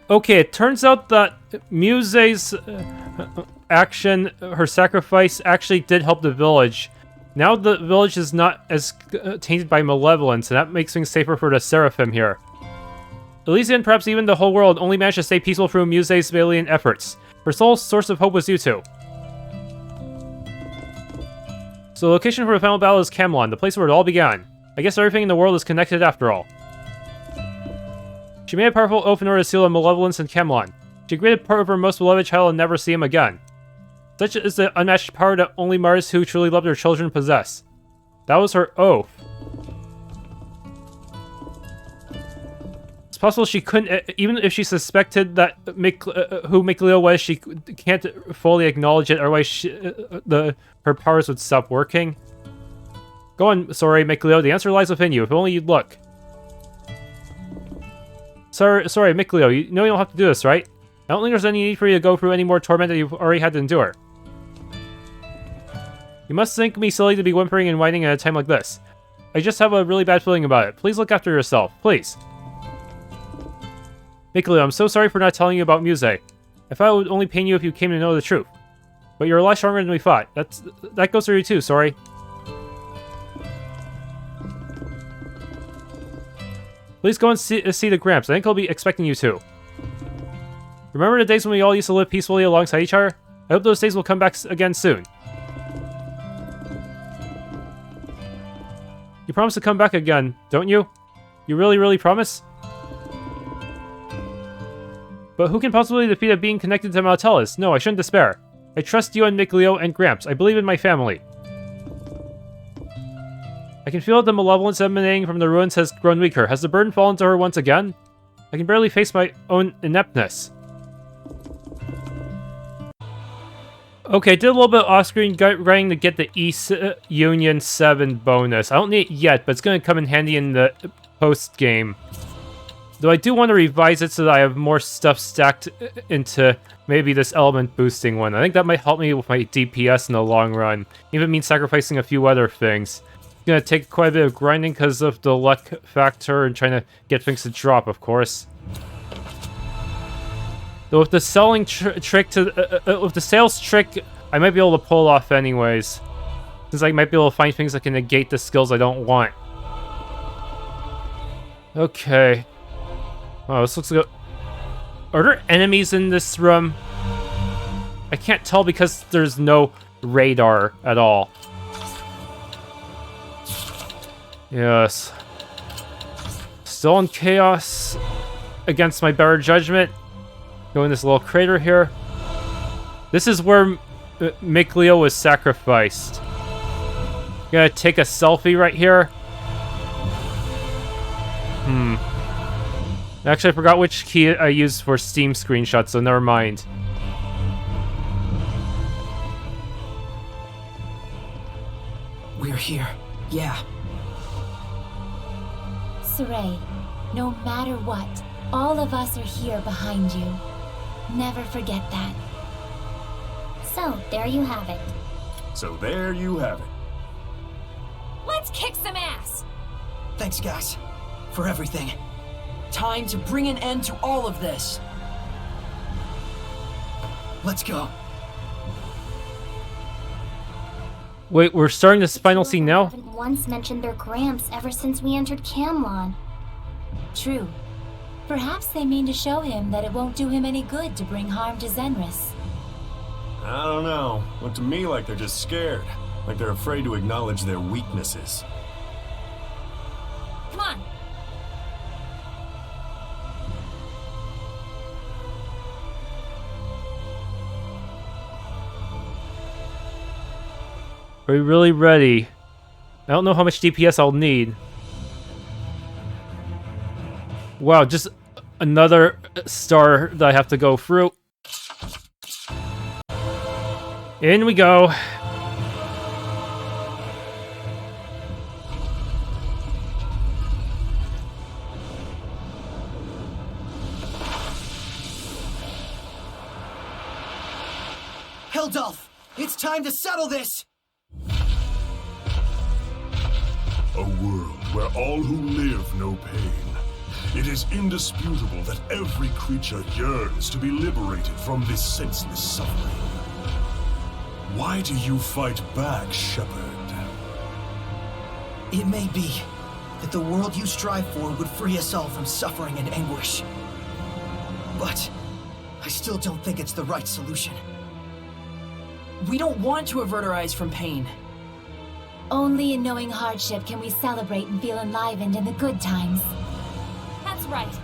Okay, it turns out that Muse's action, her sacrifice, actually did help the village. Now the village is not as tainted by malevolence, and that makes things safer for the Seraphim here. Elysia and perhaps even the whole world only managed to stay peaceful through Muse's valiant efforts. Her sole source of hope was you two. So the location for the final battle is Camelon, the place where it all began. I guess everything in the world is connected after all. She made a powerful oath in order to seal the malevolence in Camelon. She greeted part of her most beloved child and never see him again. Such is the unmatched power that only martyrs who truly love their children possess. That was her oath. It's possible she couldn't, even if she suspected that who Mikleo was, she can't fully acknowledge it, otherwise her powers would stop working. Go on, sorry, Mikleo, the answer lies within you, if only you'd look. Sorry, Mikleo, you know you don't have to do this, right? I don't think there's any need for you to go through any more torment that you've already had to endure. You must think me silly to be whimpering and whining at a time like this. I just have a really bad feeling about it. Please look after yourself, please. Mikleo, I'm so sorry for not telling you about Muse. I thought it would only pain you if you came to know the truth. But you're a lot stronger than we thought. That goes for you too, Sorey. Please go and see the Gramps. I think he'll be expecting you too. Remember the days when we all used to live peacefully alongside each other? I hope those days will come back again soon. You promise to come back again, don't you? You really promise? But who can possibly defeat a being connected to Maltellus? No, I shouldn't despair. I trust you and Mikleo and Gramps. I believe in my family. I can feel that the malevolence emanating from the ruins has grown weaker. Has the burden fallen to her once again? I can barely face my own ineptness. Okay, did a little bit of off-screen grinding to get the East Union 7 bonus. I don't need it yet, but it's going to come in handy in the post-game. Though I do want to revise it so that I have more stuff stacked into maybe this element boosting one. I think that might help me with my DPS in the long run. Even means sacrificing a few other things. It's going to take quite a bit of grinding because of the luck factor and trying to get things to drop, of course. Though with the selling with the sales trick, I might be able to pull it off anyways. Since I might be able to find things that can negate the skills I don't want. Okay. Oh, this looks like are there enemies in this room? I can't tell because there's no radar at all. Yes. Still in chaos against my better judgment. Go in this little crater here. This is where Mikleo was sacrificed. Gonna take a selfie right here. Actually, I forgot which key I used for Steam screenshots, so never mind. We're here. Yeah. Sorey, no matter what, all of us are here behind you. Never forget that. So, there you have it. So there you have it. Let's kick some ass! Thanks, guys, for everything. Time to bring an end to all of this. Let's go. Wait, we're starting this final scene now? I haven't once mentioned their Gramps ever since we entered Camelon. True. Perhaps they mean to show him that it won't do him any good to bring harm to Zenris. I don't know. Looked to me like they're just scared. Like they're afraid to acknowledge their weaknesses. Come on! Are we really ready? I don't know how much DPS I'll need. Wow, just another star that I have to go through. In we go. Heldalf, it's time to settle this! A world where all who live know pain, It is indisputable that every creature yearns to be liberated from this senseless suffering. Why do you fight back, Shepherd? It may be that the world you strive for would free us all from suffering and anguish. But I still don't think it's the right solution. We don't want to avert our eyes from pain. Only in knowing hardship can we celebrate and feel enlivened in the good times. That's right.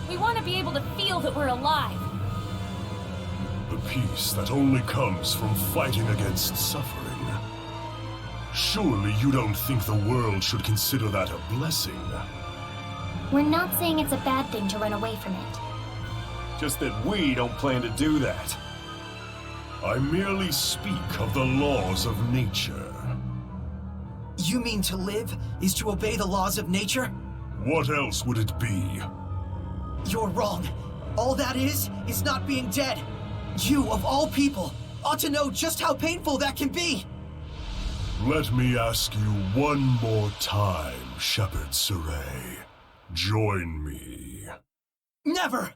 We want to be able to feel that we're alive. The peace that only comes from fighting against suffering. Surely you don't think the world should consider that a blessing? We're not saying it's a bad thing to run away from it. Just that we don't plan to do that. I merely speak of the laws of nature. You mean to live is to obey the laws of nature? What else would it be? You're wrong. All that is not being dead. You, of all people, ought to know just how painful that can be. Let me ask you one more time, Shepherd Sorey. Join me. Never!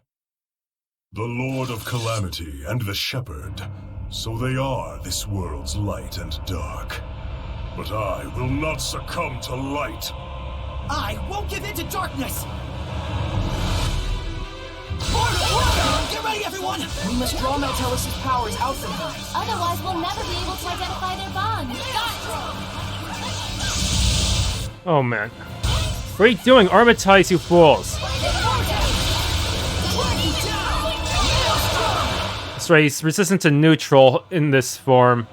The Lord of Calamity and the Shepherd, so they are this world's light and dark. But I will not succumb to light. I won't give in to darkness! Get ready, everyone! We must draw Maltelis' powers out from her. Otherwise, we'll never be able to identify their bond. Oh man. What are you doing? Armatized, you fools! That's right, he's resistant to neutral in this form.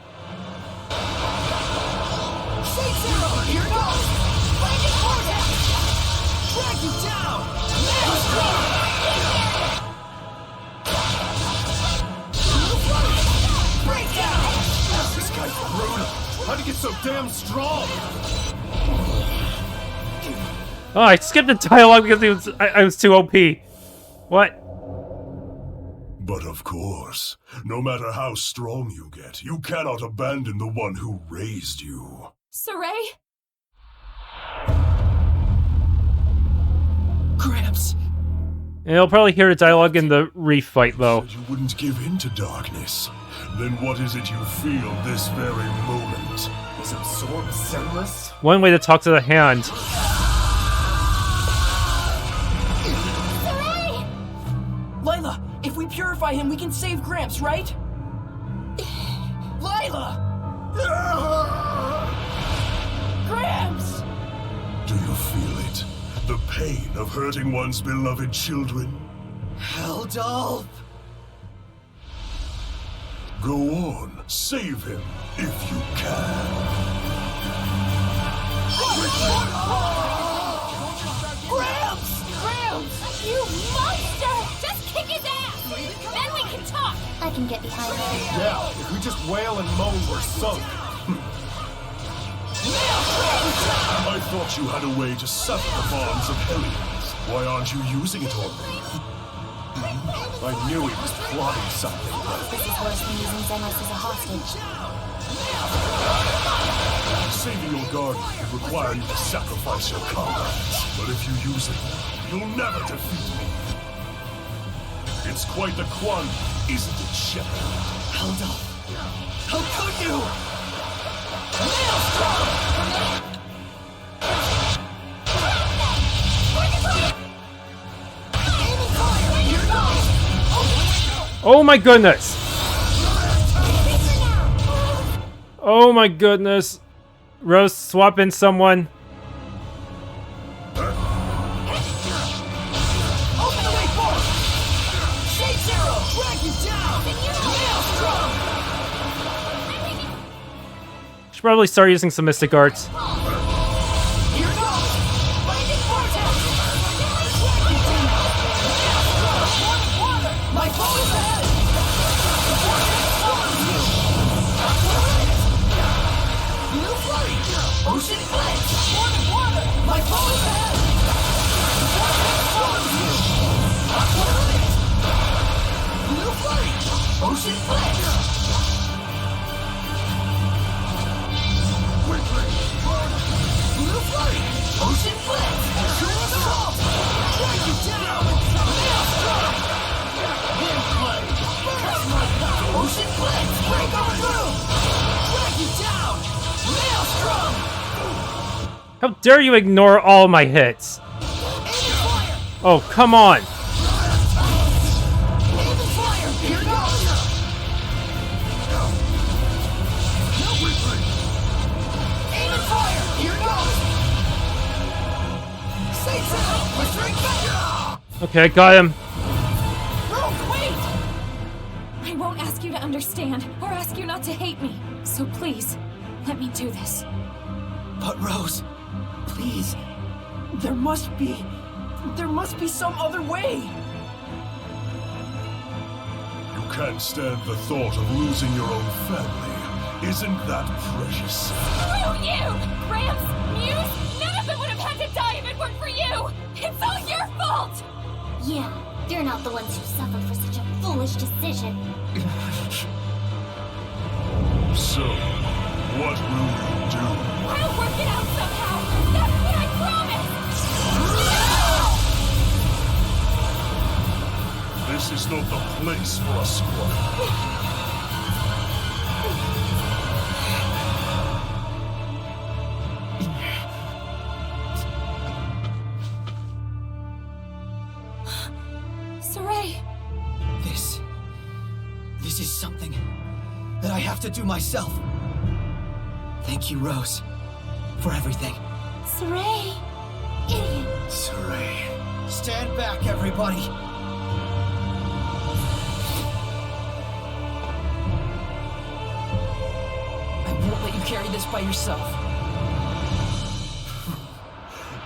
How'd he get so damn strong? Oh, I skipped the dialogue because I was too OP. What? But of course, no matter how strong you get, you cannot abandon the one who raised you. Sorey? Gramps! And you'll probably hear the dialogue in the refight, though. You said you wouldn't give in to darkness. Then what is it you feel this very moment? Is absorbed sinless? One way to talk to the hand. Layla, if we purify him, we can save Gramps, right? Layla! Gramps! Do you feel it? The pain of hurting one's beloved children? Heldalf! Go on, save him, if you can. Gramps! Gramps! You monster! Just kick his ass! Then we can talk! I can get behind that. Yeah, if we just wail and moan, we're sunk. I thought you had a way to sever the bonds of Hellions. Why aren't you using it on me? I knew he was plotting something. This is worse than using Zenos as a hostage. Saving your guardian would require you to sacrifice your comrades. But if you use it, you'll never defeat me. It's quite the quandary, isn't it, Shepherd? Heldalf! How could you? Oh my goodness! Oh my goodness! Rose, swap in someone. Should probably start using some mystic arts. How dare you ignore all my hits? Oh, come on! Okay, I got him. I won't ask you to understand, or ask you not to hate me. So please, let me do this. But Rose, please. There must be some other way. You can't stand the thought of losing your own family. Isn't that precious? Screw you! Gramps, Muse, none of them would have had to die if it weren't for you! It's all your fault! Yeah, you're not the ones who suffered for such a foolish decision. So, what will you do? I'll work it out somehow! That's what I promise! This is not the place for a squad. Sorey! This is something that I have to do myself. Thank you, Rose, for everything. Sorey! Idiot. Sorey. Stand back, everybody. I won't let you carry this by yourself.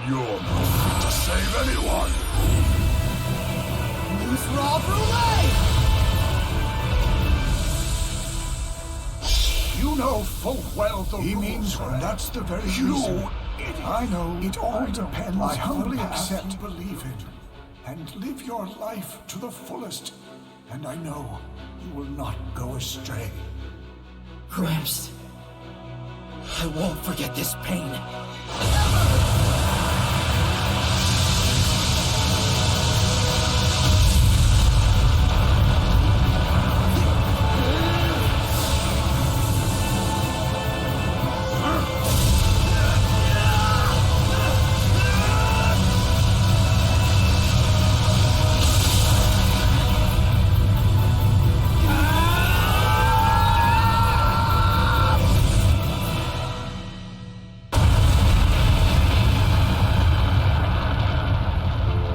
You're not fit to save anyone! Muse Raw Brûlée! You know full well the he means well. That's the very reason. I know it all depends. I humbly accept. You believe in, and live your life to the fullest. And I know you will not go astray. Gramps, I won't forget this pain.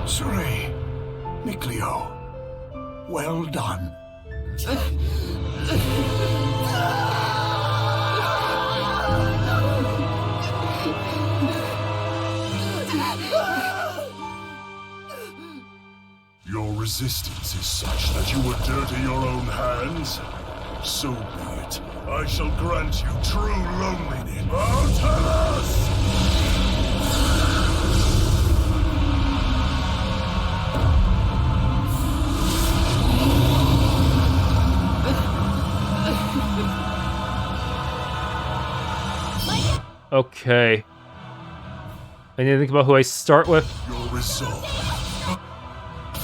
Sorey, Mikleo, well done. Your resistance is such that you would dirty your own hands? So be it. I shall grant you true loneliness. Artorius! Okay. I need to think about who I start with. Your resolve.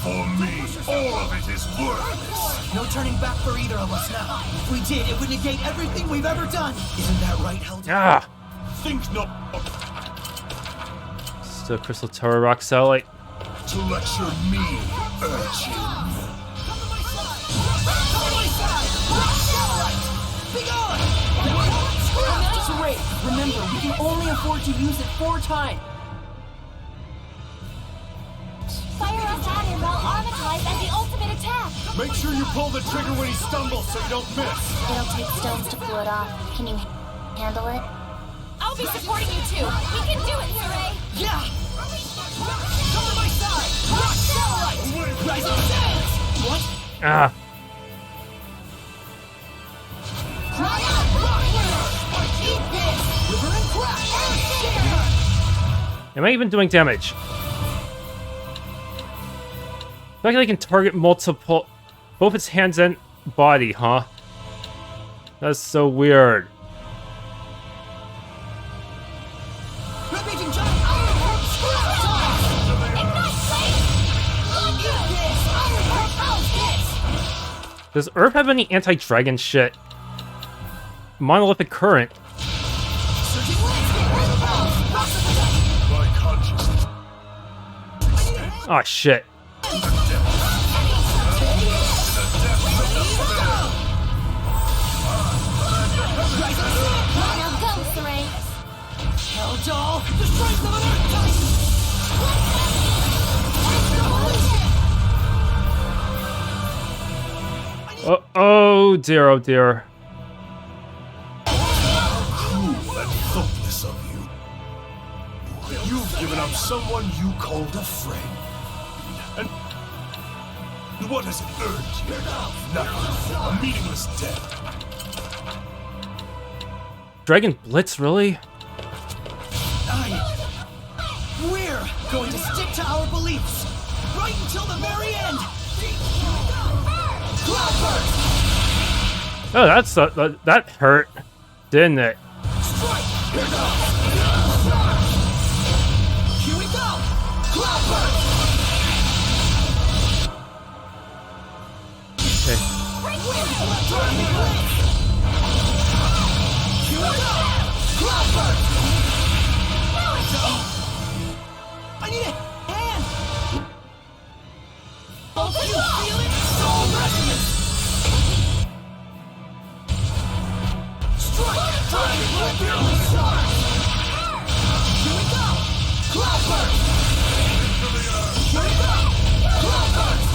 For me, all of it is worthless. No turning back for either of us now. If we did, it would negate everything we've ever done. Isn't that right, Heldalf? Ah! Think not Still Crystal Tower Rock Satellite. to lecture me, urchin. Sorey, remember, we can only afford to use it 4 times. Fire us at him while Armatized as the ultimate attack. Make sure you pull the trigger when he stumbles so you don't miss. It'll take stones to pull it off. Can you handle it? I'll be supporting you too! We can do it, Sorey! Yeah! Come to my side! Rock Satellite! Rising Sands! What? Ah! Cry out! Rock Eat this! River and Crash! Am I even doing damage? The fact that I can target multiple... both its hands and body, huh? That's so weird. Rampaging Giant Iron Heart Scrap Toss! Ignite flame! Eat this! Iron Heart House Does Earth have any anti-dragon shit? Monolithic Current. Surging Landscape! Rocks of Protection! Oh shit. Now go, Sorey. Heldalf, the strength of an Earth Titan! Oh dear, oh dear. Cruel and thoughtless of you. You've given up someone you called a friend. And what has it earned you? Nothing. A meaningless death. Dragon Blitz, really? We're going to stick to our beliefs right until the very end. Oh, that's that hurt, didn't it? Here we go. Okay. I need a hand. You feel it? Soul resonance. Strike! Here we go! Cloudburst! Here we go! Cloudburst!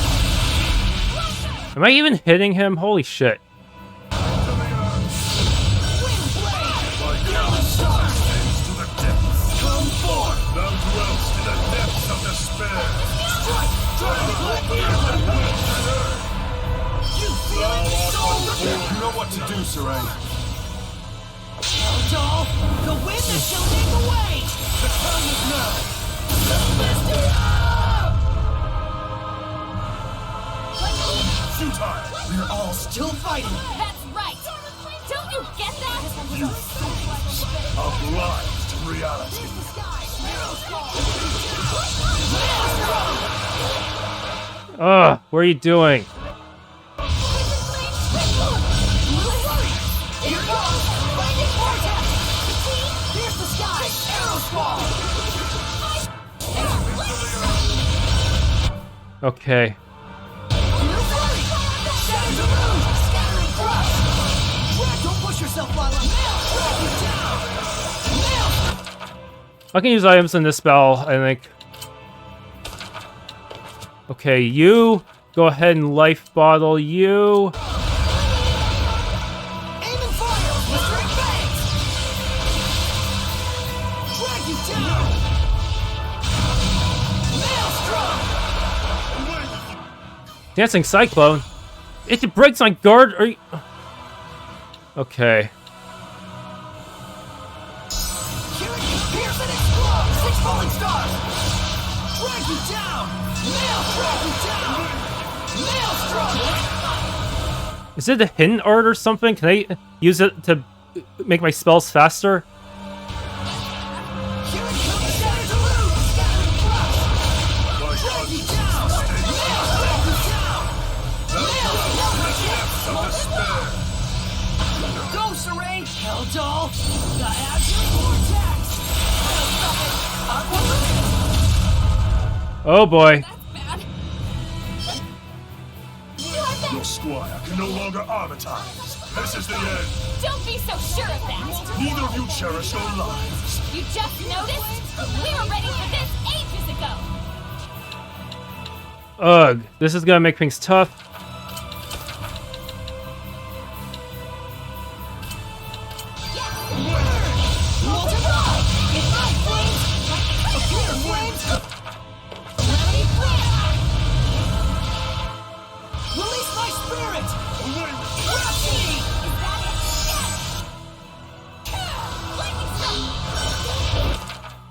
Am I even hitting him? Holy shit. Come forth! Thou dwellst in the depths of despair. You feel it? Soul resonance. You know what to do, Sorey. Heldalf, the wind that shall make the way! The time is now! Futile! We're all still fighting! That's right! Don't you get that? You fools are blind to reality. Ugh, what are you doing? Okay. Don't push yourself, Lila! I can use items in this spell, I think. Okay, you go ahead and life bottle you. Aim and fire! Mr. Banks! Drag you down! Maelstrom! Dancing Cyclone? It breaks my guard? Are you... Okay. Pierce and explode! 6 falling stars! Drag you down! Drag you down! Maelstrom! Is it a hidden art or something? Can I use it to make my spells faster? Here it comes! Shattered to lose! Scattering crush! Drag you down! Drag you down! Go, Sorey! Heldalf! The Azure Vortex! Oh boy. That's bad. Your squire can no longer armatize. This is the end. Don't be so sure of that. Neither of you cherish your lives. You just noticed? We were ready for this ages ago. Ugh, this is gonna make things tough. Release my spirit!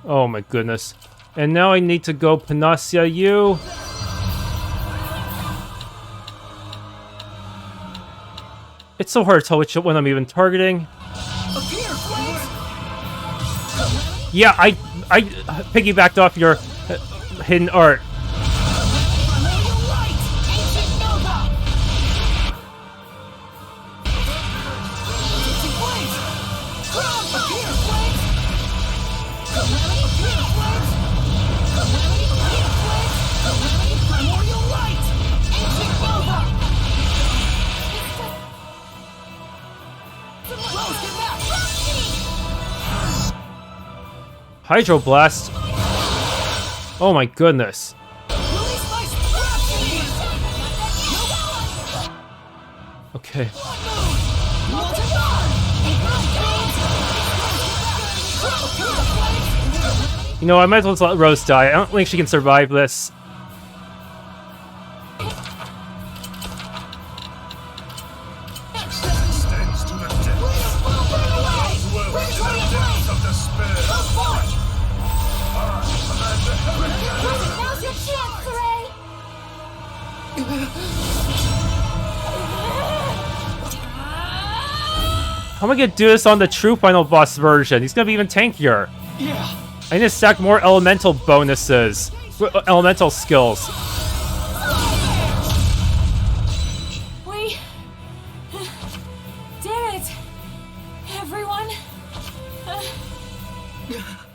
Oh my goodness. And now I need to go Panacea you. It's so hard to tell which one I'm even targeting. Yeah, I piggybacked off your hidden art. Hydroblast. Oh my goodness. Okay. You know, I might as well just let Rose die. I don't think she can survive this. How am I gonna do this on the true final boss version? He's gonna be even tankier. Yeah. I need to stack more elemental bonuses. Elemental skills. We did it, everyone.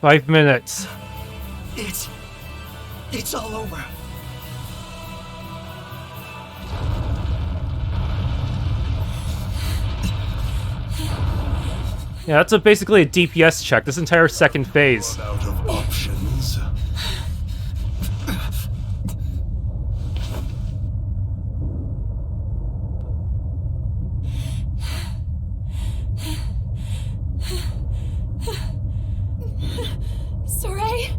5 minutes. It's all over. Yeah, that's basically a DPS check, this entire second phase. Out of options. Sorey?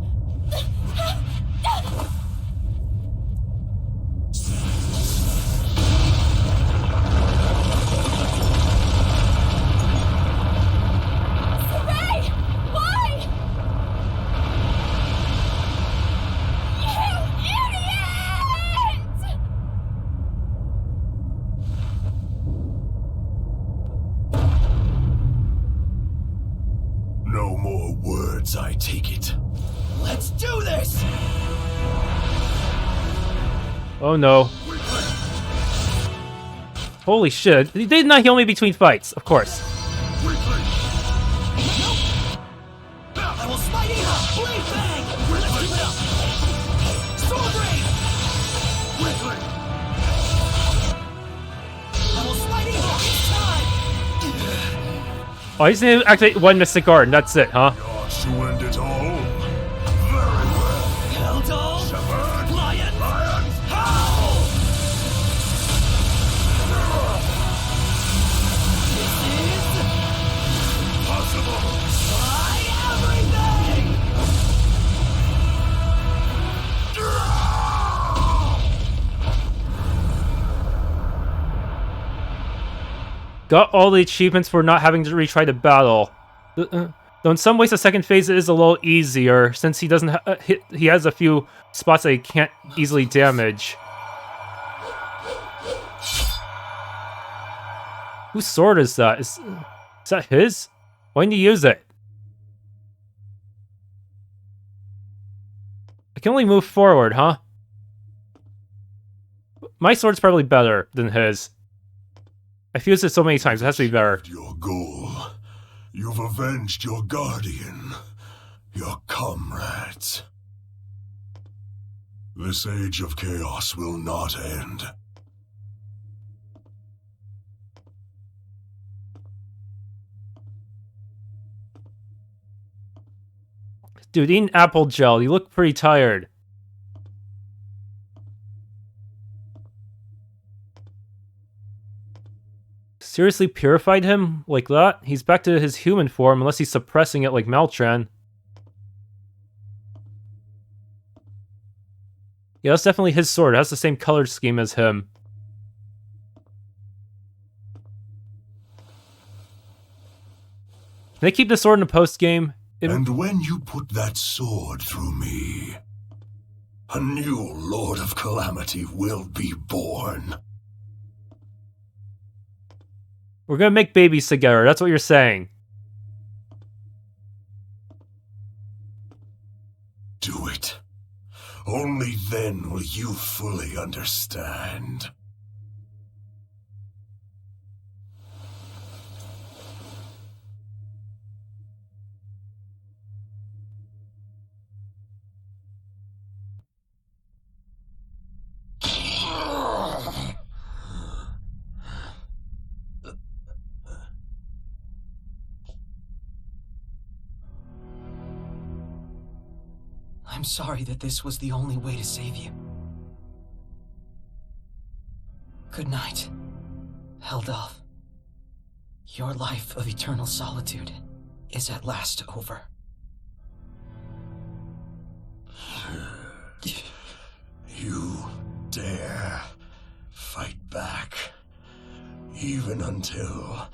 No more words, I take it. Let's do this! Oh no. Holy shit. He did not heal me between fights, of course. I will smite you! Blade bang! Let's keep it up! Sword rain! I will smite you! It's time! Oh, I just need to activate one Mystic Guard, and that's it, huh? Yours to end it all. Very well. Heldalf! Severed. Lion! Lions. Howl! This is... Possible. my everything! Got all the achievements for not having to retry the battle. Though in some ways the second phase is a little easier, since he doesn't he has a few spots that he can't easily damage. Whose sword is that? Is that his? Why didn't he use it? I can only move forward, huh? My sword's probably better than his. I've used it so many times, it has to be better. Your goal. You've avenged your guardian, your comrades. This age of chaos will not end. Dude, eating apple gel, you look pretty tired. Seriously purified him like that? He's back to his human form unless he's suppressing it like Maltran. Yeah, that's definitely his sword. It has the same color scheme as him. Can they keep the sword in the post-game? And when you put that sword through me, a new Lord of Calamity will be born. We're gonna make babies together, that's what you're saying. Do it. Only then will you fully understand. I'm sorry that this was the only way to save you. Good night, Heldalf. Your life of eternal solitude is at last over. You dare fight back, even until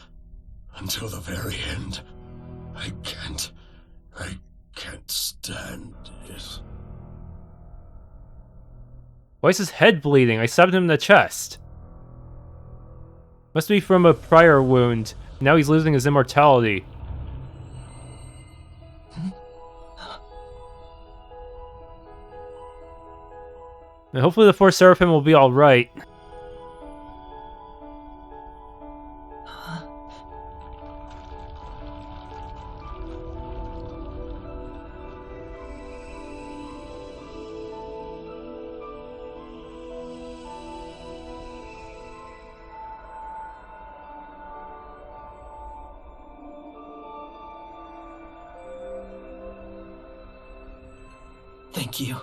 the very end. I can't stand it. Why is his head bleeding? I stabbed him in the chest. Must be from a prior wound. Now he's losing his immortality. And hopefully the 4 Seraphim will be alright. Thank you.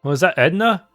Was that Edna?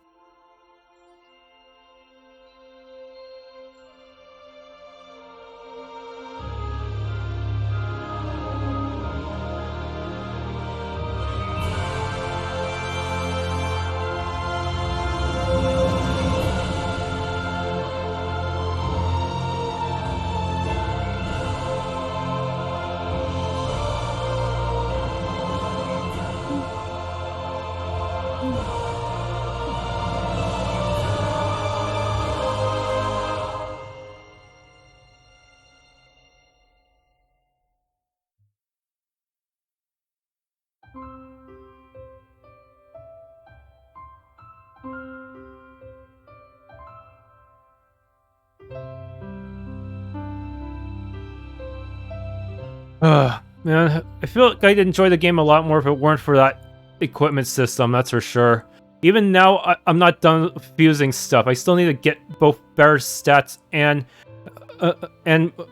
Man, I feel like I'd enjoy the game a lot more if it weren't for that equipment system, that's for sure. Even now, I'm not done fusing stuff. I still need to get both better stats and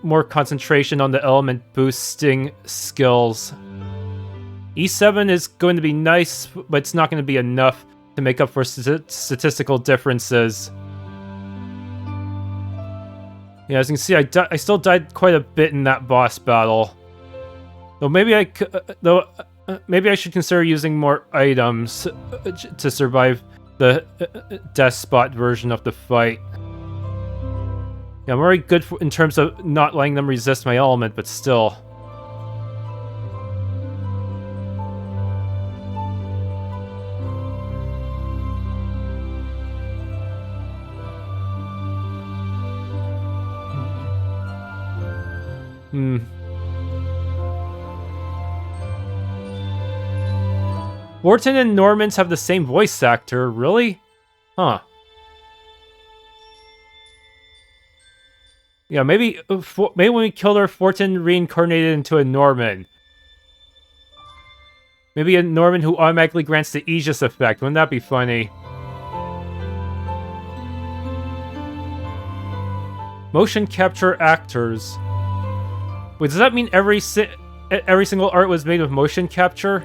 more concentration on the element boosting skills. E7 is going to be nice, but it's not going to be enough to make up for statistical differences. Yeah, as you can see, I still died quite a bit in that boss battle. Though maybe maybe I should consider using more items to survive the death spot version of the fight. Yeah, I'm already good in terms of not letting them resist my element, but still. Wharton and Normans have the same voice actor, really? Huh. Yeah, maybe when we killed her, Fortin reincarnated into a Norman. Maybe a Norman who automatically grants the Aegis effect. Wouldn't that be funny? Motion capture actors. Wait, does that mean every single art was made with motion capture?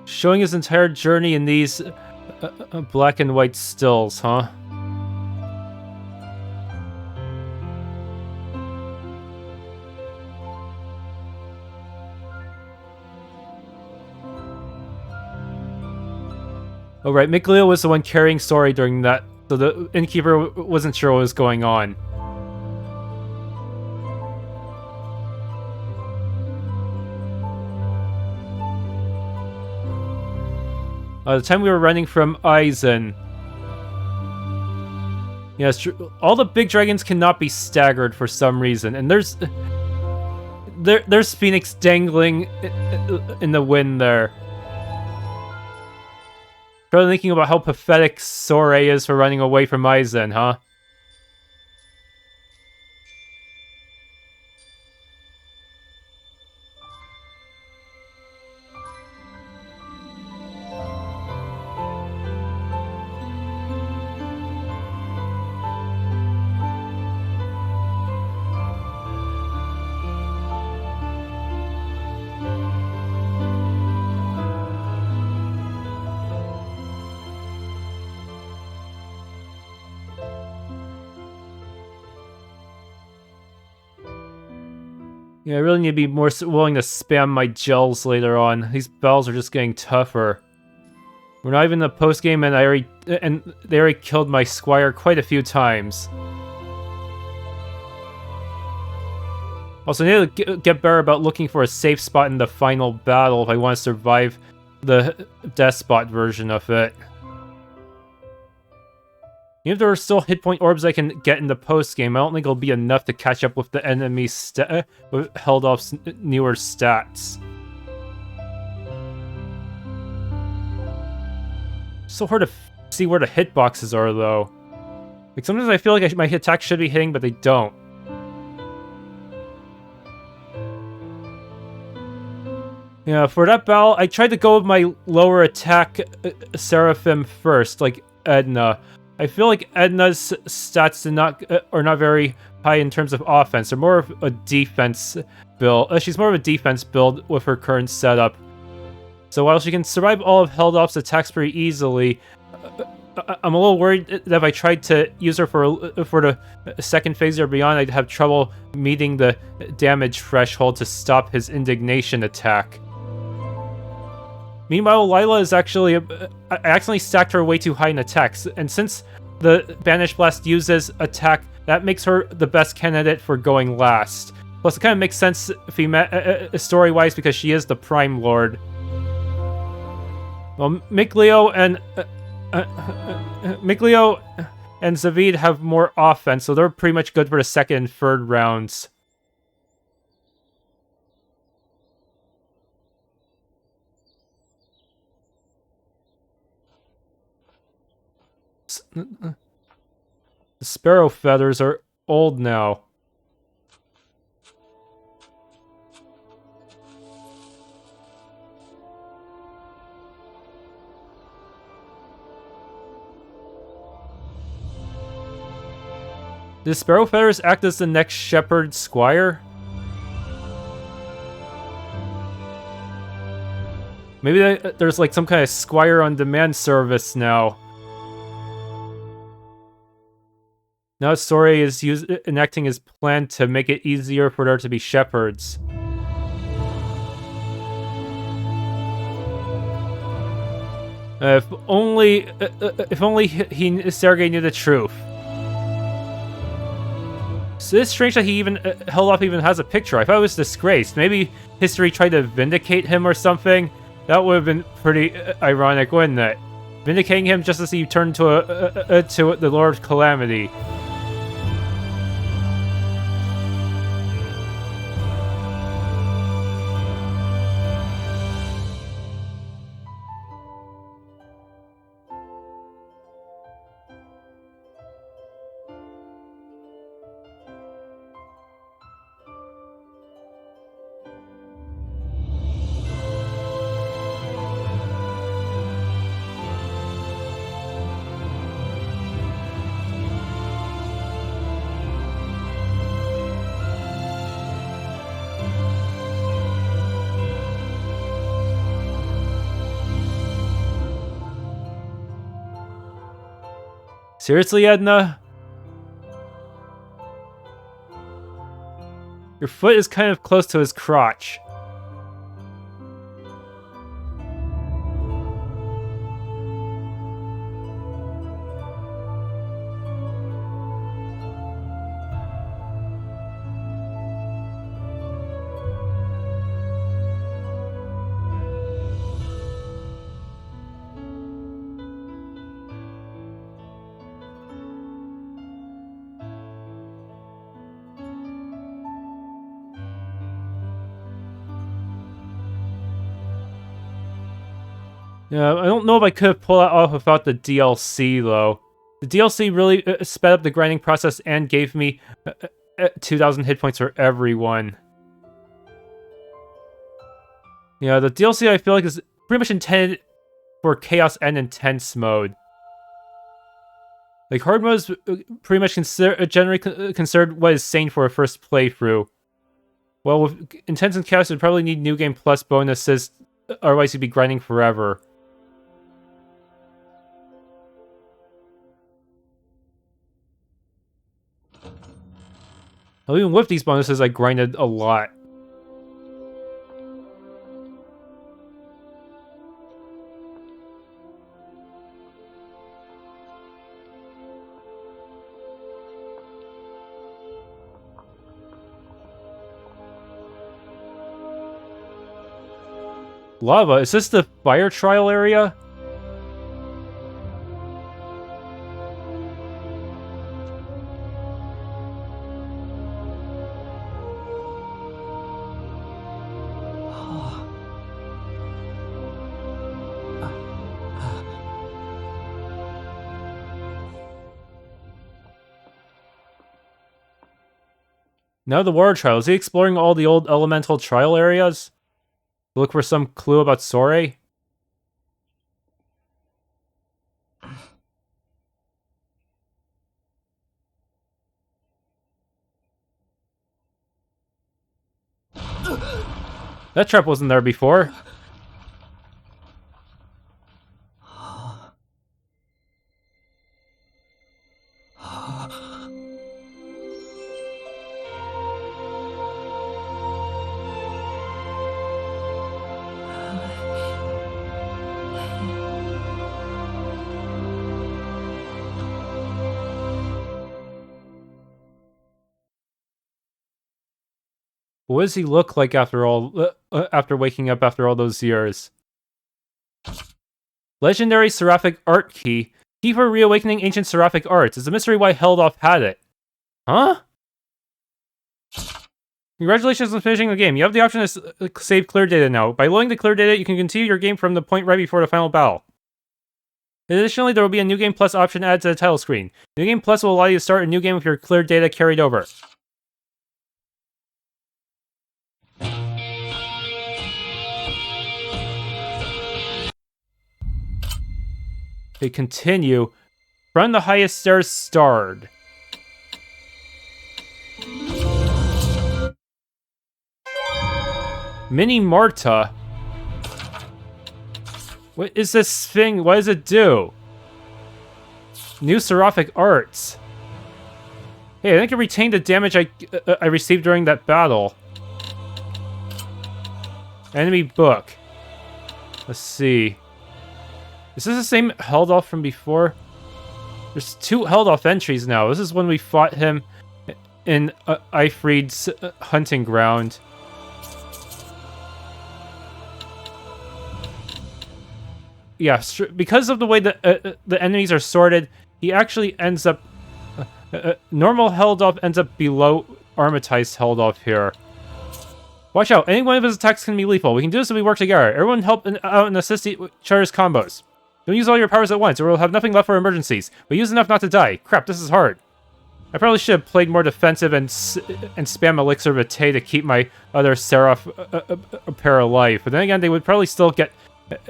Showing his entire journey in these black and white stills, huh? Oh right, Mikleo was the one carrying Sorey during that, so the innkeeper wasn't sure what was going on. The time we were running from Eisen. Yes, all the big dragons cannot be staggered for some reason, and there's Phoenix dangling in the wind there. Probably thinking about how pathetic Sorey is for running away from Eisen, huh? Yeah, I really need to be more willing to spam my gels later on. These bells are just getting tougher. We're not even in the post-game, and they already killed my squire quite a few times. Also, I need to get better about looking for a safe spot in the final battle if I want to survive the Despot version of it. Even if there are still hit point orbs I can get in the post-game, I don't think it'll be enough to catch up with the enemy with Heldalf's newer stats. So hard to see where the hitboxes are, though. Like, sometimes I feel like my attacks should be hitting, but they don't. Yeah, for that battle, I tried to go with my lower attack Seraphim first, like Edna. I feel like Edna's stats are not very high in terms of offense. They're more of a defense build. She's more of a defense build with her current setup. So while she can survive all of Heldalf's attacks pretty easily, I'm a little worried that if I tried to use her for the second phase or beyond, I'd have trouble meeting the damage threshold to stop his indignation attack. Meanwhile, Lila is actually... I accidentally stacked her way too high in attacks, and since the Banish Blast uses attack, that makes her the best candidate for going last. Plus, it kind of makes sense story-wise because she is the Prime Lord. Well, Mikleo and Zavid have more offense, so they're pretty much good for the second and third rounds. The sparrow feathers are old now. Did Sparrow Feathers act as the next Shepherd Squire? Maybe there's like some kind of Squire on demand service now. Now Sorey is enacting his plan to make it easier for there to be shepherds. If only Sergei knew the truth. So it's strange that he even Heldalf even has a picture. I thought it was disgraced. Maybe history tried to vindicate him or something. That would have been pretty ironic, wouldn't it? Vindicating him just as he turned to the Lord of Calamity. Seriously, Edna? Your foot is kind of close to his crotch. Yeah, I don't know if I could have pulled that off without the DLC, though. The DLC really sped up the grinding process and gave me 2,000 hit points for everyone. Yeah, the DLC I feel like is pretty much intended for Chaos and Intense mode. Like, Hard mode is pretty much generally considered what is sane for a first playthrough. Well, with Intense and Chaos, you'd probably need New Game Plus bonuses, otherwise you'd be grinding forever. Well, even with these bonuses, I grinded a lot. Lava, is this the fire trial area? Now the water trial. Is he exploring all the old elemental trial areas? Look for some clue about Sorey? That trap wasn't there before. What does he look like after waking up after all those years? Legendary Seraphic Art Key. Key for reawakening ancient Seraphic arts. It's a mystery why Heldalf had it. Huh? Congratulations on finishing the game. You have the option to save clear data now. By loading the clear data, you can continue your game from the point right before the final battle. Additionally, there will be a New Game Plus option added to the title screen. New Game Plus will allow you to start a new game with your clear data carried over. Okay, continue. Run the highest stairs starred. Mini Marta. What is this thing? What does it do? New Seraphic Arts. Hey, I think I retained the damage I received during that battle. Enemy book. Let's see. Is this the same Heldalf from before? There's 2 Heldalf entries now. This is when we fought him in Eifried's hunting ground. Yeah, because of the way that the enemies are sorted, he actually ends up... normal Heldalf ends up below Armatized Heldalf here. Watch out, any one of his attacks can be lethal. We can do this if we work together. Everyone help out and assist each other's combos. Don't use all your powers at once, or we'll have nothing left for emergencies. But use enough not to die. Crap, this is hard. I probably should have played more defensive and spam Elixir Vitae to keep my other Seraph pair alive. But then again, they would probably still get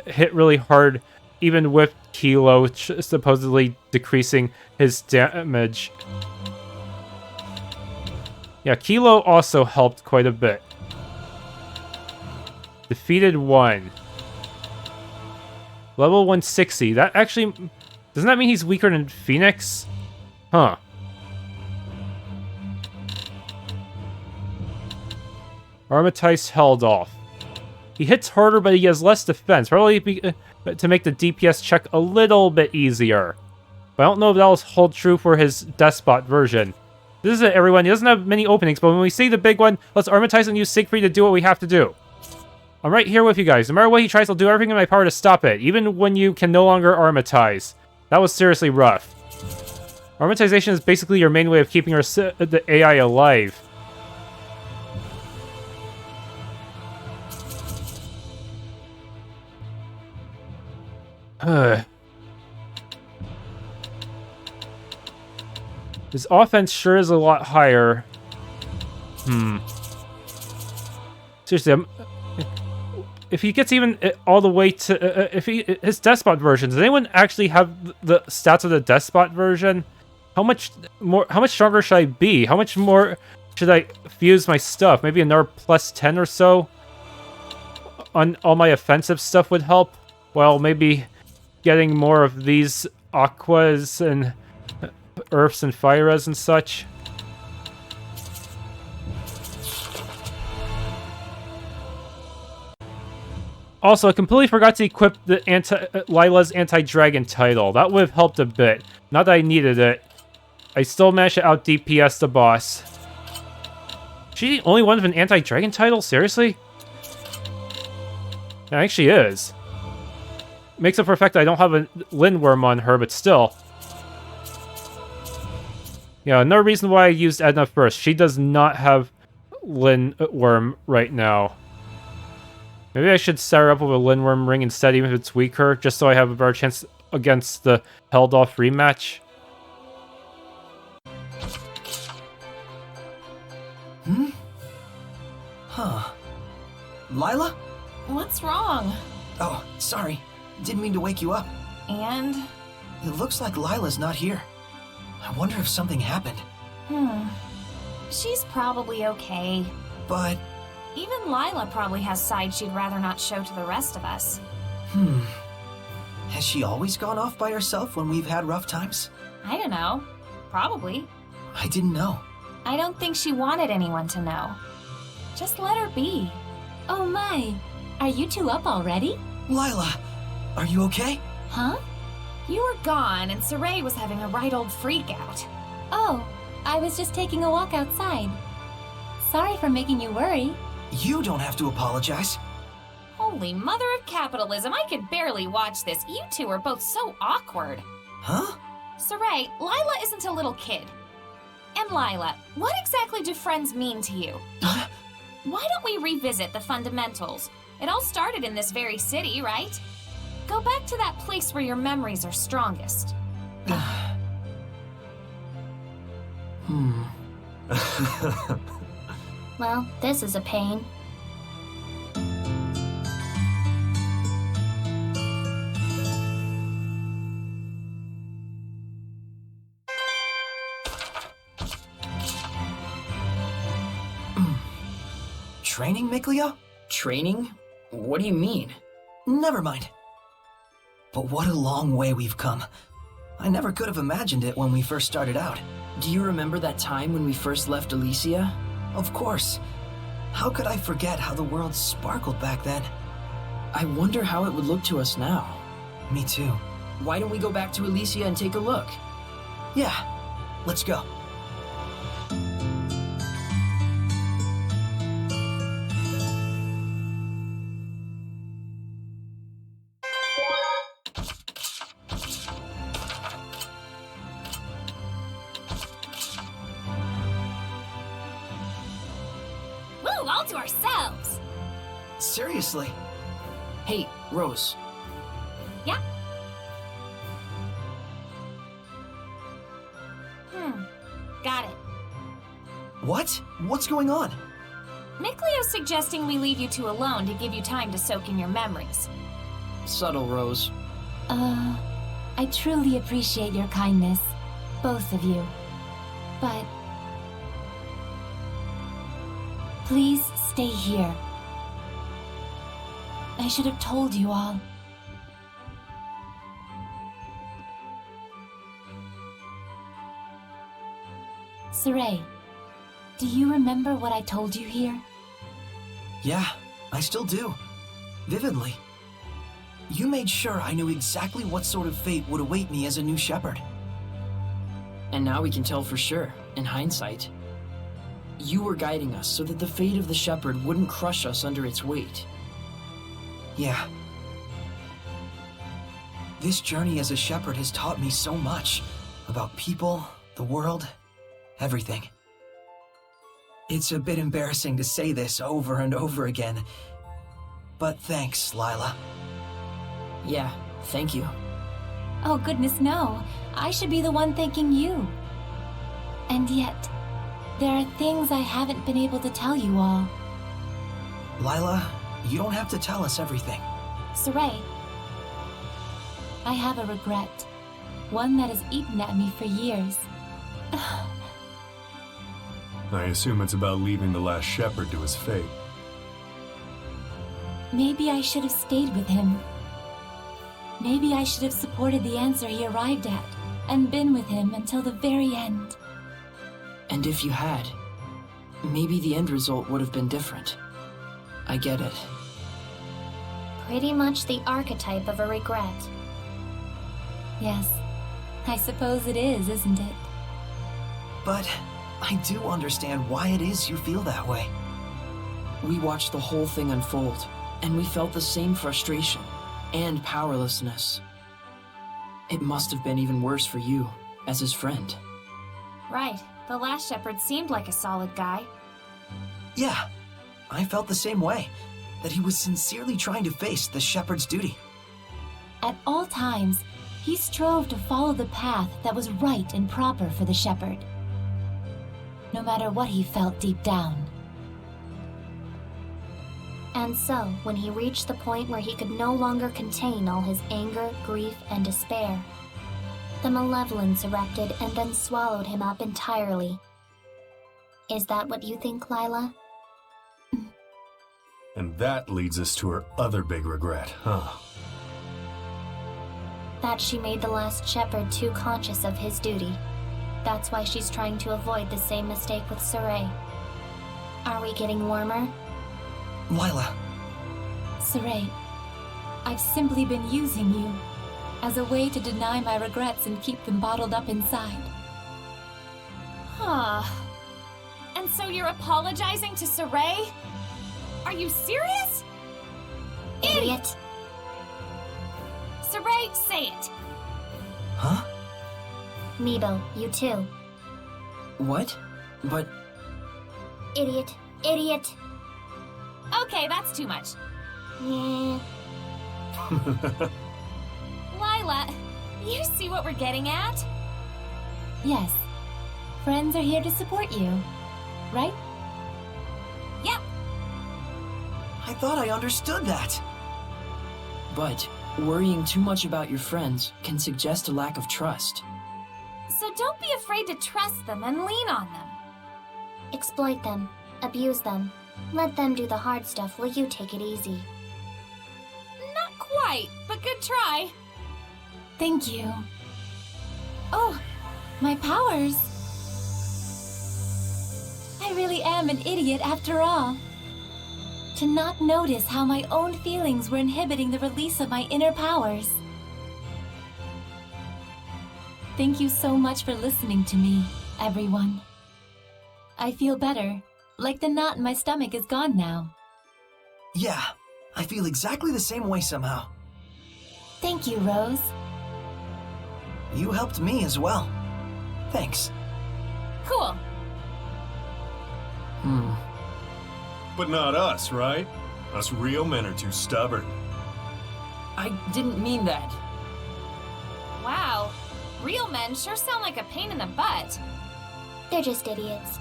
hit really hard, even with Kilo supposedly decreasing his damage. Yeah, Kilo also helped quite a bit. Defeated 1. Level 160. That actually... Doesn't that mean he's weaker than Phoenix? Huh. Armatized Heldalf. He hits harder, but he has less defense. Probably to make the DPS check a little bit easier. But I don't know if that'll hold true for his Despot version. This is it, everyone. He doesn't have many openings, but when we see the big one, let's Armatize and use Siegfried to do what we have to do. I'm right here with you guys. No matter what he tries, I'll do everything in my power to stop it, even when you can no longer Armatize. That was seriously rough. Armatization is basically your main way of keeping the AI alive. His offense sure is a lot higher. Seriously, if he gets even all the way to... his Despot version, does anyone actually have the stats of the Despot version? How much stronger should I be? How much more should I fuse my stuff? Maybe another plus 10 or so? On all my offensive stuff would help? Well, maybe getting more of these Aquas and Earths and Fires and such. Also, I completely forgot to equip the Lila's anti-dragon title. That would have helped a bit. Not that I needed it. I still managed to out-DPS the boss. She the only one with an anti-dragon title? Seriously? Yeah, I think she is. Makes up for the fact that I don't have a Lindworm on her, but still. Yeah, another reason why I used Edna first. She does not have Lindworm right now. Maybe I should set her up with a Lindworm ring instead, even if it's weaker, just so I have a better chance against the Heldalf rematch. Huh. Lila? What's wrong? Oh, sorry. Didn't mean to wake you up. And? It looks like Lila's not here. I wonder if something happened. She's probably okay. But... Even Lila probably has sides she'd rather not show to the rest of us. Has she always gone off by herself when we've had rough times? I don't know. Probably. I didn't know. I don't think she wanted anyone to know. Just let her be. Oh my, are you two up already? Lila, are you okay? Huh? You were gone, and Sorey was having a right old freak out. Oh, I was just taking a walk outside. Sorry for making you worry. You don't have to apologize. Holy mother of capitalism, I could barely watch this. You two are both so awkward. Huh? Sorey, Lila isn't a little kid. And Lila, what exactly do friends mean to you? Why don't we revisit the fundamentals? It all started in this very city, right? Go back to that place where your memories are strongest. Well, this is a pain. Training, Mikleo? Training? What do you mean? Never mind. But what a long way we've come. I never could have imagined it when we first started out. Do you remember that time when we first left Elysia? Of course. How could I forget how the world sparkled back then? I wonder how it would look to us now. Me too. Why don't we go back to Elysia and take a look? Yeah, let's go. Woo, all to ourselves. Seriously. Hey, Rose. Yeah? Got it. What? What's going on? Mikleo's suggesting we leave you two alone to give you time to soak in your memories. Subtle, Rose. I truly appreciate your kindness, both of you. But please stay here. I should have told you all. Sorey, do you remember what I told you here? Yeah, I still do. Vividly. You made sure I knew exactly what sort of fate would await me as a new shepherd. And now we can tell for sure, in hindsight. You were guiding us so that the fate of the shepherd wouldn't crush us under its weight. Yeah. This journey as a shepherd has taught me so much about people, the world, everything. It's a bit embarrassing to say this over and over again, but thanks, Lila. Yeah, thank you. Oh goodness, no. I should be the one thanking you. And yet, there are things I haven't been able to tell you all. Lila, you don't have to tell us everything. Sorey, I have a regret. One that has eaten at me for years. I assume it's about leaving the last shepherd to his fate. Maybe I should have stayed with him. Maybe I should have supported the answer he arrived at, and been with him until the very end. And if you had, maybe the end result would have been different. I get it. Pretty much the archetype of a regret. Yes, I suppose it is, isn't it? But I do understand why it is you feel that way. We watched the whole thing unfold, and we felt the same frustration and powerlessness. It must have been even worse for you, as his friend. Right. The last shepherd seemed like a solid guy. Yeah, I felt the same way, that he was sincerely trying to face the shepherd's duty. At all times, he strove to follow the path that was right and proper for the shepherd, no matter what he felt deep down. And so, when he reached the point where he could no longer contain all his anger, grief, and despair, the Malevolence erupted and then swallowed him up entirely. Is that what you think, Lila? And that leads us to her other big regret, huh? That she made the last shepherd too conscious of his duty. That's why she's trying to avoid the same mistake with Sorey. Are we getting warmer? Lila. Sorey, I've simply been using you as a way to deny my regrets and keep them bottled up inside. Huh. And so you're apologizing to Sorey? Are you serious? Idiot! Sorey, say it. Huh? Meebo, you too. What? But... Idiot. Idiot. Okay, that's too much. Yeah. Lila, you see what we're getting at? Yes. Friends are here to support you, right? Yep. I thought I understood that. But worrying too much about your friends can suggest a lack of trust. So don't be afraid to trust them and lean on them. Exploit them, abuse them, Let them do the hard stuff while you take it easy. Not quite, but good try. Thank you. Oh, my powers. I really am an idiot after all. To not notice how my own feelings were inhibiting the release of my inner powers. Thank you so much for listening to me, everyone. I feel better, like the knot in my stomach is gone now. Yeah, I feel exactly the same way somehow. Thank you, Rose. You helped me as well. Thanks. Cool. But not us, right? Us real men are too stubborn. I didn't mean that. Wow. Real men sure sound like a pain in the butt. They're just idiots.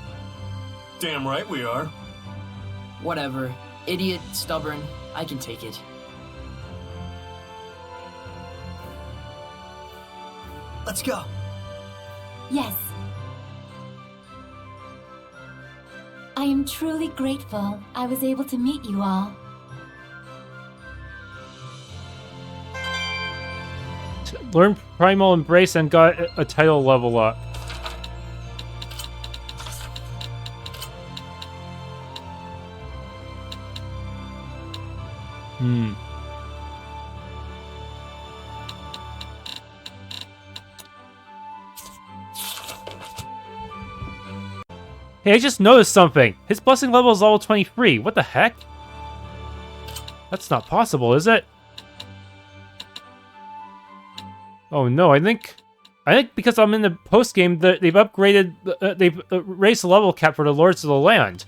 Damn right we are. Whatever. Idiot, stubborn, I can take it. Let's go. Yes. I am truly grateful I was able to meet you all. Learn Primal Embrace and got a title level up. Hey, I just noticed something. His blessing level is level 23. What the heck? That's not possible, is it? Oh no, I think because I'm in the post game that they've upgraded, they've raised the level cap for the Lords of the Land.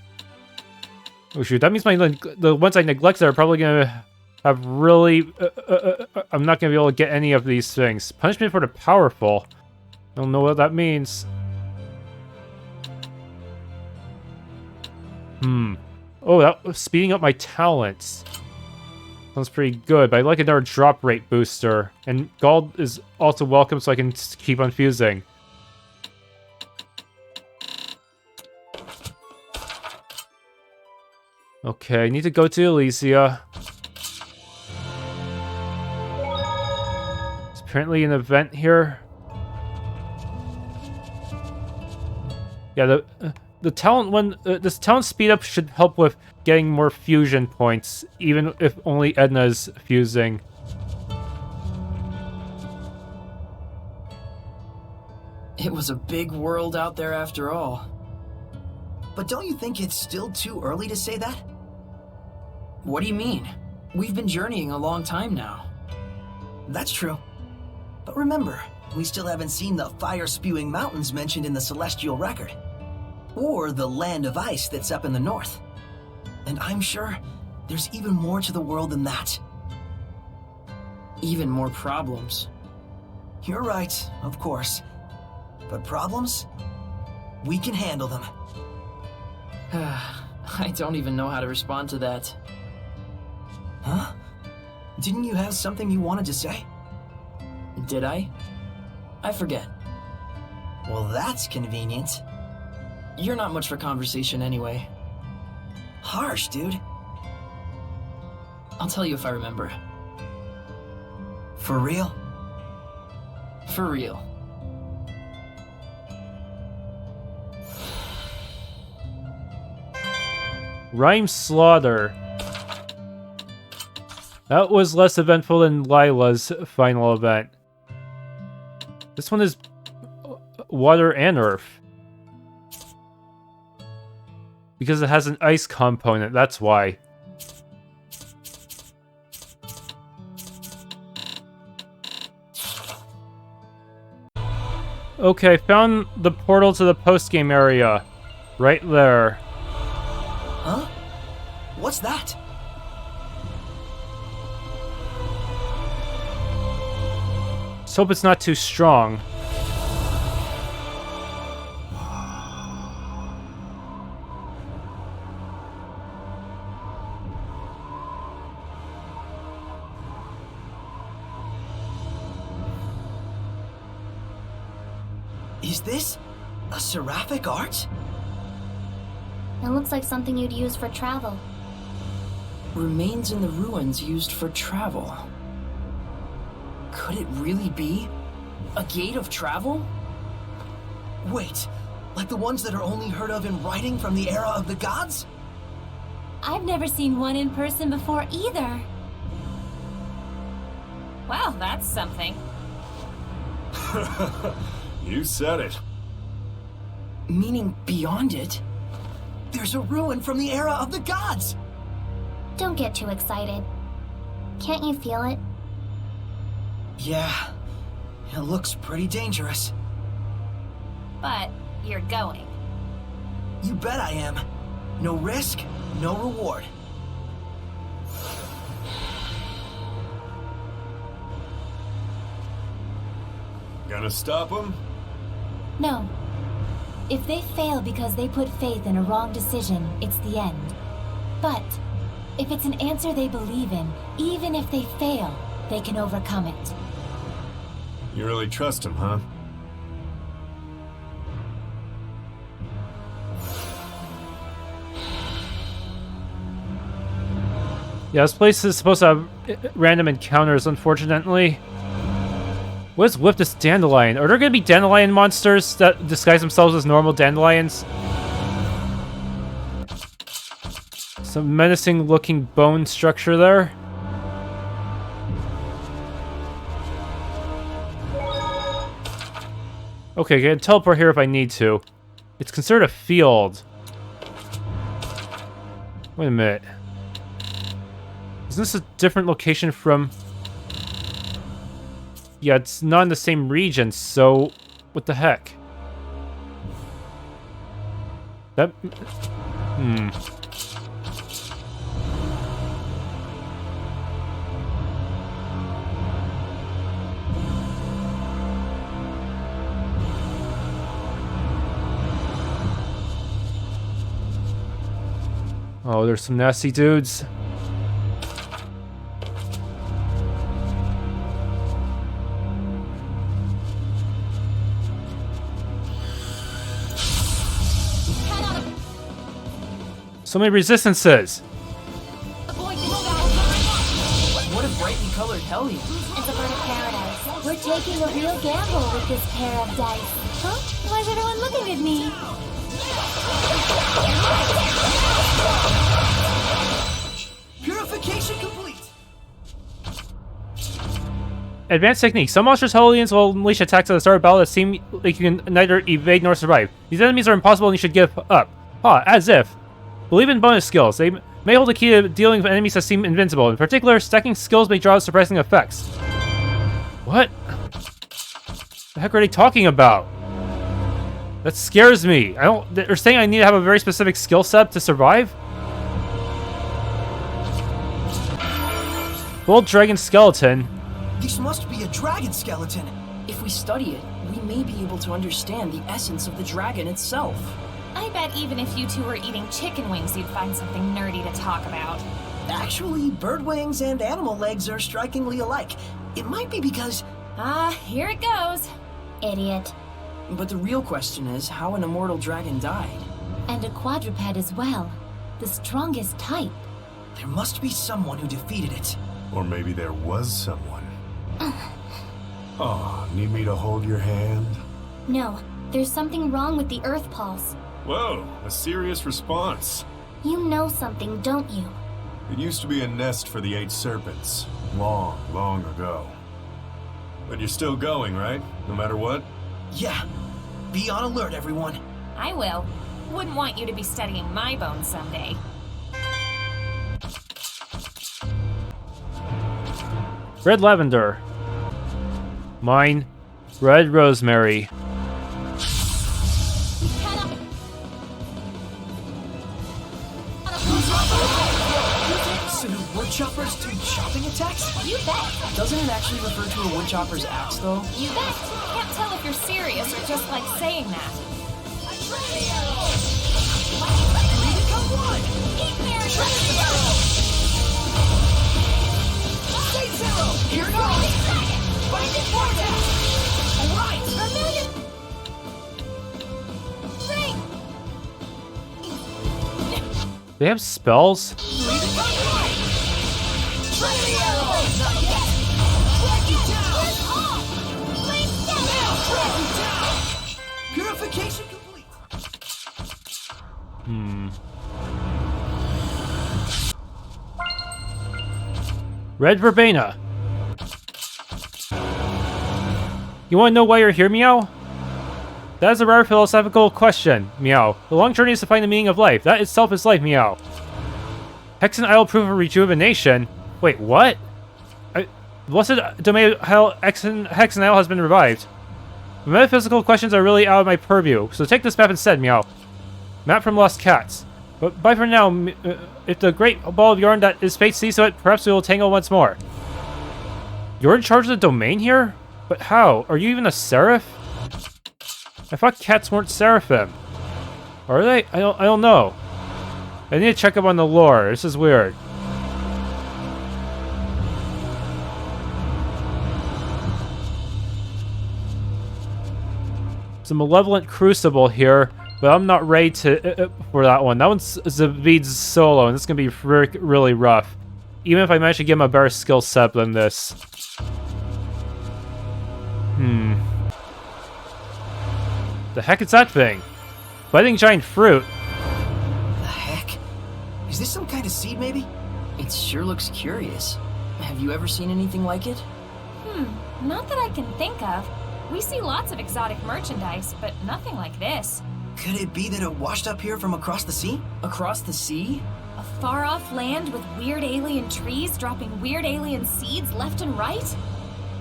Oh shoot, that means the ones I neglected are probably gonna have really. I'm not gonna be able to get any of these things. Punishment for the powerful. I don't know what that means. Oh, that was speeding up my talents. Sounds pretty good, but I'd like another drop rate booster. And gold is also welcome so I can keep on fusing. Okay, I need to go to Elysia. There's apparently an event here. Yeah, the talent one, this talent speed up should help with getting more fusion points, even if only Edna's fusing. It was a big world out there after all. But don't you think it's still too early to say that? What do you mean? We've been journeying a long time now. That's true. But remember, we still haven't seen the fire-spewing mountains mentioned in the Celestial Record. Or the land of ice that's up in the north. And I'm sure there's even more to the world than that. Even more problems. You're right, of course. But problems? We can handle them. I don't even know how to respond to that. Huh? Didn't you have something you wanted to say? Did I? I forget. Well, that's convenient. You're not much for conversation anyway. Harsh, dude. I'll tell you if I remember. For real? For real. Rhyme Slaughter. That was less eventful than Lila's final event. This one is water and earth. Because it has an ice component, that's why. Okay, found the portal to the postgame area. Right there. Huh? What's that? Let's hope it's not too strong. Is this a seraphic art? It looks like something you'd use for travel. Remains in the ruins used for travel. Could it really be a gate of travel? Wait, like the ones that are only heard of in writing from the era of the gods? I've never seen one in person before either. Well, that's something. You said it. Meaning beyond it? There's a ruin from the era of the gods! Don't get too excited. Can't you feel it? Yeah, it looks pretty dangerous. But you're going. You bet I am. No risk, no reward. Gonna stop him? No. If they fail because they put faith in a wrong decision, it's the end. But if it's an answer they believe in, even if they fail, they can overcome it. You really trust him, huh? Yeah, this place is supposed to have random encounters, unfortunately. What is with this dandelion? Are there going to be dandelion monsters that disguise themselves as normal dandelions? Some menacing looking bone structure there. Okay, I can teleport here if I need to. It's considered a field. Wait a minute. Isn't this a different location from... Yeah, it's not in the same region, so... What the heck? That... Oh, there's some nasty dudes. So many resistances. What a brightly colored Hellion. It's a bird of paradise. We're taking a real gamble with this pair of dice. Huh? Why is everyone looking at me? Purification complete! Advanced technique. Some monsters' Hellions will unleash attacks at the start of battle that seem like you can neither evade nor survive. These enemies are impossible and you should give up. As if. Believe in bonus skills. They may hold the key to dealing with enemies that seem invincible. In particular, stacking skills may draw surprising effects. What? The heck are they talking about? That scares me. They're saying I need to have a very specific skill set to survive? Bold dragon skeleton. This must be a dragon skeleton. If we study it, we may be able to understand the essence of the dragon itself. I bet even if you two were eating chicken wings, you'd find something nerdy to talk about. Actually, bird wings and animal legs are strikingly alike. It might be because... Here it goes. Idiot. But the real question is how an immortal dragon died. And a quadruped as well. The strongest type. There must be someone who defeated it. Or maybe there was someone. Oh, need me to hold your hand? No, there's something wrong with the Earth Pulse. Whoa, a serious response. You know something, don't you? It used to be a nest for the 8 serpents. Long, long ago. But you're still going, right? No matter what? Yeah. Be on alert, everyone. I will. Wouldn't want you to be studying my bones someday. Red lavender. Mine. Red rosemary. So do woodchoppers do chopping attacks? You bet. Doesn't it actually refer to a woodchopper's axe, though? You bet. Can't tell if you're serious or just like saying that. Here goes! Binding vortex! Alright! Ring! They have spells? Purification complete. Red Verbena. You want to know why you're here, Meow? That is a rare philosophical question, Meow. The long journey is to find the meaning of life. That itself is life, Meow. Hexen Isle proof of rejuvenation. Wait, what? Blessed domain of hell, Hexen Isle has been revived. Metaphysical questions are really out of my purview, so take this map instead, Meow. Map from Lost Cats. But bye for now. If the great ball of yarn that is fate sees to it, perhaps we will tangle once more. You're in charge of the domain here? But how? Are you even a seraph? I thought cats weren't seraphim. Are they? I don't know. I need to check up on the lore. This is weird. It's a malevolent crucible here, but I'm not ready to for that one. That one's Zavid's solo, and it's gonna be really rough. Even if I manage to give him a better skill set than this. The heck is that thing? Biting giant fruit. The heck? Is this some kind of seed, maybe? It sure looks curious. Have you ever seen anything like it? Not that I can think of. We see lots of exotic merchandise, but nothing like this. Could it be that it washed up here from across the sea? Across the sea? A far-off land with weird alien trees dropping weird alien seeds left and right?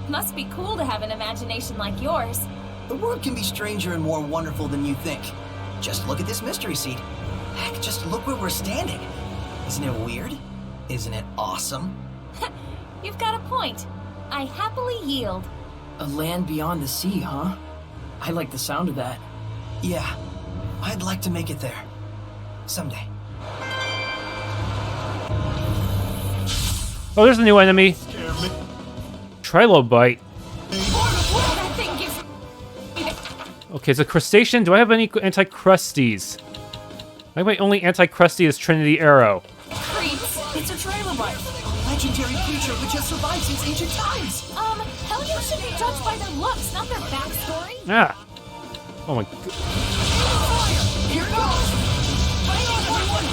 Must be cool to have an imagination like yours. The world can be stranger and more wonderful than you think. Just look at this mystery seed. Heck, just look where we're standing. Isn't it weird? Isn't it awesome? You've got a point. I happily yield. A land beyond the sea, huh? I like the sound of that. Yeah, I'd like to make it there. Someday. Oh, there's a new enemy. Trilobite. That thing gives me Okay, it's a crustacean. Do I have any anti-crusties? I think my only anti-crusty is Trinity Arrow. creeps. It's a trilobite, a legendary creature which has survived since ancient times. Hellions should be judged by their looks, not their backstory. Ah. Oh my god. Here it goes! Hang on, everyone!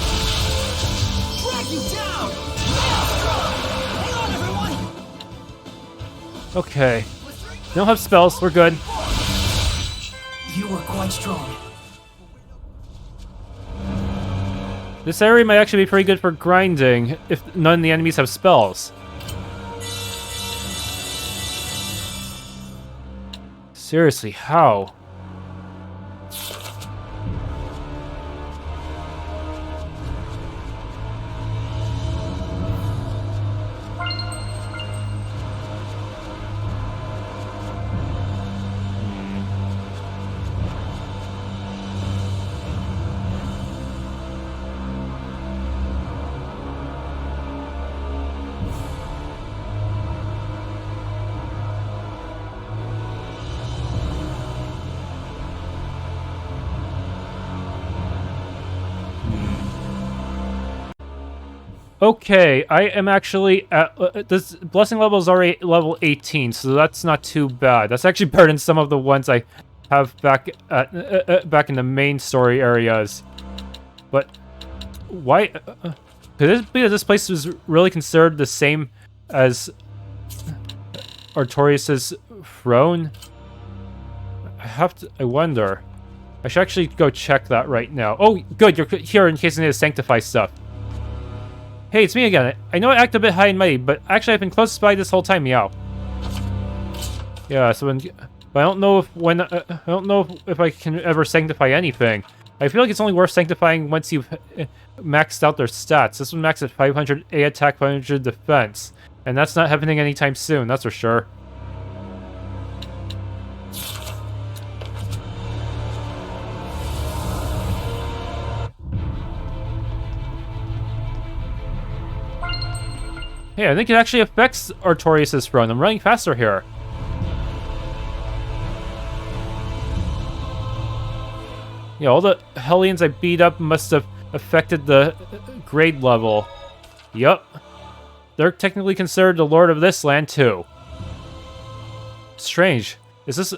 Drag you down! Hang on, everyone! Okay. They don't have spells. We're good. You were quite strong. This area might actually be pretty good for grinding if none of the enemies have spells. Seriously, how? Okay, I am actually at this blessing level is already level 18, so that's not too bad. That's actually better than some of the ones I have back back in the main story areas. But why? Could it be that this place was really considered the same as Artorius' Throne? I wonder. I should actually go check that right now. Oh, good, you're here in case I need to sanctify stuff. Hey, it's me again. I know I act a bit high and mighty, but actually I've been close by this whole time, Meow. Yeah, so but I don't know if I can ever sanctify anything. I feel like it's only worth sanctifying once you've maxed out their stats. This one maxed at 500 A attack, 500 defense, and that's not happening anytime soon. That's for sure. Hey, I think it actually affects Artorius' Throne. I'm running faster here. Yeah, all the Hellions I beat up must have affected the grade level. Yup. They're technically considered the lord of this land, too. Strange. Is this...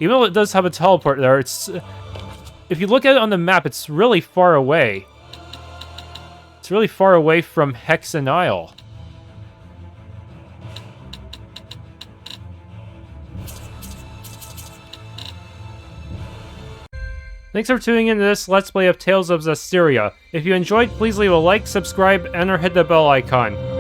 even though it does have a teleport there, it's... if you look at it on the map, it's really far away. It's really far away from Hexen Isle. Thanks for tuning into this Let's Play of Tales of Zestiria. If you enjoyed, please leave a like, subscribe, and or hit the bell icon.